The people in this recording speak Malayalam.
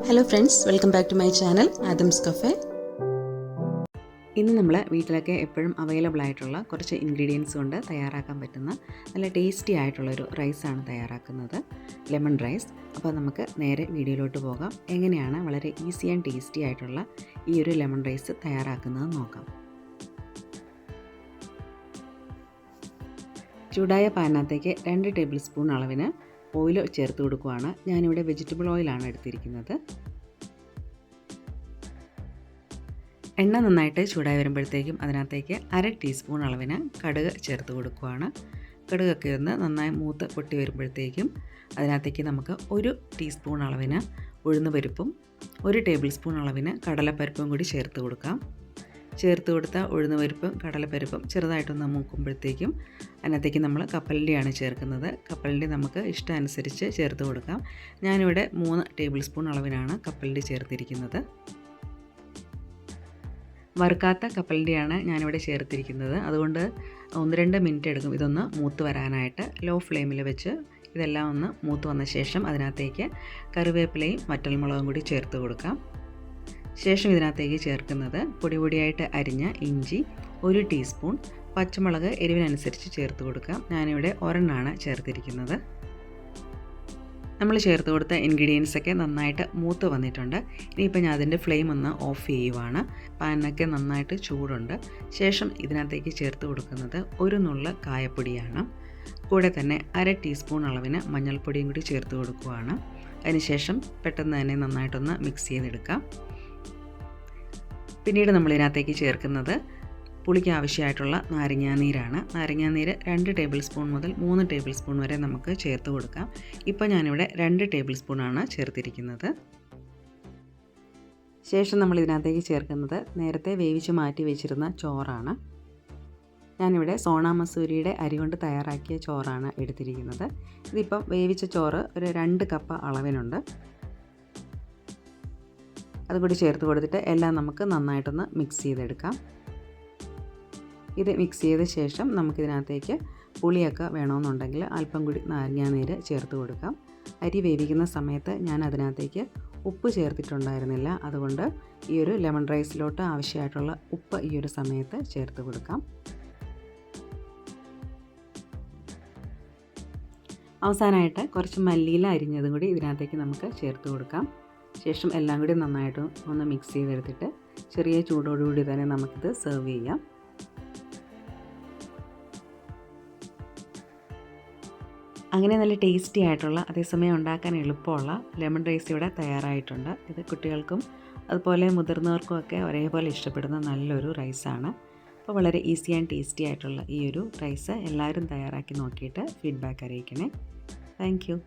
Hello friends, welcome back to my channel Adam's cafe. ഇന്ന് നമ്മൾ വീട്ടിലൊക്കെ എപ്പോഴും അവൈലബിൾ ആയിട്ടുള്ള കുറച്ച് ഇൻഗ്രീഡിയൻസ് കൊണ്ട് തയ്യാറാക്കാൻ പറ്റുന്ന നല്ല ടേസ്റ്റി ആയിട്ടുള്ളൊരു റൈസാണ് തയ്യാറാക്കുന്നത്, ലെമൺ റൈസ്. അപ്പോൾ നമുക്ക് നേരെ വീഡിയോയിലോട്ട് പോകാം. എങ്ങനെയാണ് വളരെ ഈസി ആൻഡ് ടേസ്റ്റി ആയിട്ടുള്ള ഈ ഒരു ലെമൺ റൈസ് തയ്യാറാക്കുന്നത് നോക്കാം. ചൂടായ പാനിനകത്തേക്ക് 2 ടേബിൾ സ്പൂൺ അളവിന് ഓയിൽ ചേർത്ത് കൊടുക്കുകയാണ്. ഞാനിവിടെ വെജിറ്റബിൾ ഓയിലാണ് എടുത്തിരിക്കുന്നത്. എണ്ണ നന്നായിട്ട് ചൂടായി വരുമ്പോഴത്തേക്കും അതിനകത്തേക്ക് 1/2 ടീസ്പൂൺ അളവിന് കടുക് ചേർത്ത് കൊടുക്കുകയാണ്. കടുകൊക്കെ ഒന്ന് നന്നായി മൂത്ത് പൊട്ടി വരുമ്പോഴത്തേക്കും അതിനകത്തേക്ക് നമുക്ക് 1 ടീസ്പൂൺ അളവിന് ഉഴുന്നുപരിപ്പും 1 ടേബിൾ സ്പൂൺ അളവിന് കടലപ്പരിപ്പും കൂടി ചേർത്ത് കൊടുക്കാം. ചേർത്ത് കൊടുത്ത ഉഴുന്നുപരിപ്പും കടലപ്പരിപ്പും ചെറുതായിട്ടൊന്ന് മൂക്കുമ്പോഴത്തേക്കും അതിനകത്തേക്ക് നമ്മൾ കപ്പലണ്ടിയാണ് ചേർക്കുന്നത്. കപ്പലണ്ടി നമുക്ക് ഇഷ്ടമനുസരിച്ച് ചേർത്ത് കൊടുക്കാം. ഞാനിവിടെ 3 ടേബിൾ സ്പൂൺ അളവിനാണ് കപ്പലണ്ടി ചേർത്തിരിക്കുന്നത്. വറുക്കാത്ത കപ്പലണ്ടിയാണ് ഞാനിവിടെ ചേർത്തിരിക്കുന്നത്. അതുകൊണ്ട് 1-2 മിനിറ്റ് എടുക്കും ഇതൊന്ന് മൂത്ത് വരാനായിട്ട്. ലോ ഫ്ലെയിമിൽ വെച്ച് ഇതെല്ലാം ഒന്ന് മൂത്ത് വന്ന ശേഷം അതിനകത്തേക്ക് കറിവേപ്പിലയും വറ്റൽമുളകും കൂടി ചേർത്ത് കൊടുക്കാം. ശേഷം ഇതിനകത്തേക്ക് ചേർക്കുന്നത് പൊടിയായിട്ട് അരിഞ്ഞ ഇഞ്ചി 1 ടീസ്പൂൺ, പച്ചമുളക് എരിവിനനുസരിച്ച് ചേർത്ത് കൊടുക്കാം. ഞാനിവിടെ ഒരെണ്ണമാണ് ചേർത്തിരിക്കുന്നത്. നമ്മൾ ചേർത്ത് കൊടുത്ത ഇൻഗ്രീഡിയൻസൊക്കെ നന്നായിട്ട് മൂത്ത് വന്നിട്ടുണ്ട്. ഇനിയിപ്പോൾ ഞാൻ അതിൻ്റെ ഫ്ലെയിം ഒന്ന് ഓഫ് ചെയ്യുവാണ്. പാനിനൊക്കെ നന്നായിട്ട് ചൂടുണ്ട്. ശേഷം ഇതിനകത്തേക്ക് ചേർത്ത് കൊടുക്കുന്നത് 1 നുള്ള് കായപ്പൊടിയാണ്. കൂടെ തന്നെ 1/2 ടീസ്പൂൺ അളവിന് മഞ്ഞൾപ്പൊടിയും കൂടി ചേർത്ത് കൊടുക്കുകയാണ്. അതിനുശേഷം പെട്ടെന്ന് തന്നെ നന്നായിട്ടൊന്ന് മിക്സ് ചെയ്തെടുക്കാം. പിന്നീട് നമ്മൾ ഇതിനകത്തേക്ക് ചേർക്കുന്നത് പുളിക്ക് ആവശ്യമായിട്ടുള്ള നാരങ്ങാനീരാണ്. നാരങ്ങാനീര് 2 ടേബിൾ സ്പൂൺ മുതൽ 3 ടേബിൾ സ്പൂൺ വരെ നമുക്ക് ചേർത്ത് കൊടുക്കാം. ഇപ്പോൾ ഞാനിവിടെ 2 ടേബിൾ സ്പൂണാണ് ചേർത്തിരിക്കുന്നത്. ശേഷം നമ്മൾ ഇതിനകത്തേക്ക് ചേർക്കുന്നത് നേരത്തെ വേവിച്ച് മാറ്റി വെച്ചിരുന്ന ചോറാണ്. ഞാനിവിടെ സോണ മസൂരിയുടെ അരി കൊണ്ട് തയ്യാറാക്കിയ ചോറാണ് എടുത്തിരിക്കുന്നത്. ഇതിപ്പം വേവിച്ച ചോറ് ഒരു 2 കപ്പ് അളവിനുണ്ട്. അതുകൂടി ചേർത്ത് കൊടുത്തിട്ട് എല്ലാം നമുക്ക് നന്നായിട്ടൊന്ന് മിക്സ് ചെയ്തെടുക്കാം. ഇത് മിക്സ് ചെയ്ത ശേഷം നമുക്കിതിനകത്തേക്ക് പുളിയൊക്കെ വേണമെന്നുണ്ടെങ്കിൽ അല്പം കൂടി നാരങ്ങാനീര് ചേർത്ത് കൊടുക്കാം. അരി വേവിക്കുന്ന സമയത്ത് ഞാൻ അതിനകത്തേക്ക് ഉപ്പ് ചേർത്തിട്ടുണ്ടായിരുന്നില്ല. അതുകൊണ്ട് ഈ ഒരു ലെമൺ റൈസിലോട്ട് ആവശ്യമായിട്ടുള്ള ഉപ്പ് ഈ ഒരു സമയത്ത് ചേർത്ത് കൊടുക്കാം. അവസാനമായിട്ട് കുറച്ച് മല്ലിയില അരിഞ്ഞതും കൂടി ഇതിനകത്തേക്ക് നമുക്ക് ചേർത്ത് കൊടുക്കാം. ശേഷം എല്ലാം കൂടി നന്നായിട്ട് ഒന്ന് മിക്സ് ചെയ്തെടുത്തിട്ട് ചെറിയ ചൂടോടുകൂടി തന്നെ നമുക്കിത് സെർവ് ചെയ്യാം. അങ്ങനെ നല്ല ടേസ്റ്റി ആയിട്ടുള്ള, അതേസമയം ഉണ്ടാക്കാൻ എളുപ്പമുള്ള ലെമൺ റൈസ് ഇവിടെ തയ്യാറായിട്ടുണ്ട്. ഇത് കുട്ടികൾക്കും അതുപോലെ മുതിർന്നവർക്കും ഒക്കെ ഒരേപോലെ ഇഷ്ടപ്പെടുന്ന നല്ലൊരു റൈസാണ്. അപ്പോൾ വളരെ ഈസി ആൻഡ് ടേസ്റ്റി ആയിട്ടുള്ള ഈ ഒരു റൈസ് എല്ലാവരും തയ്യാറാക്കി നോക്കിയിട്ട് ഫീഡ്ബാക്ക് അറിയിക്കണേ. Thank you.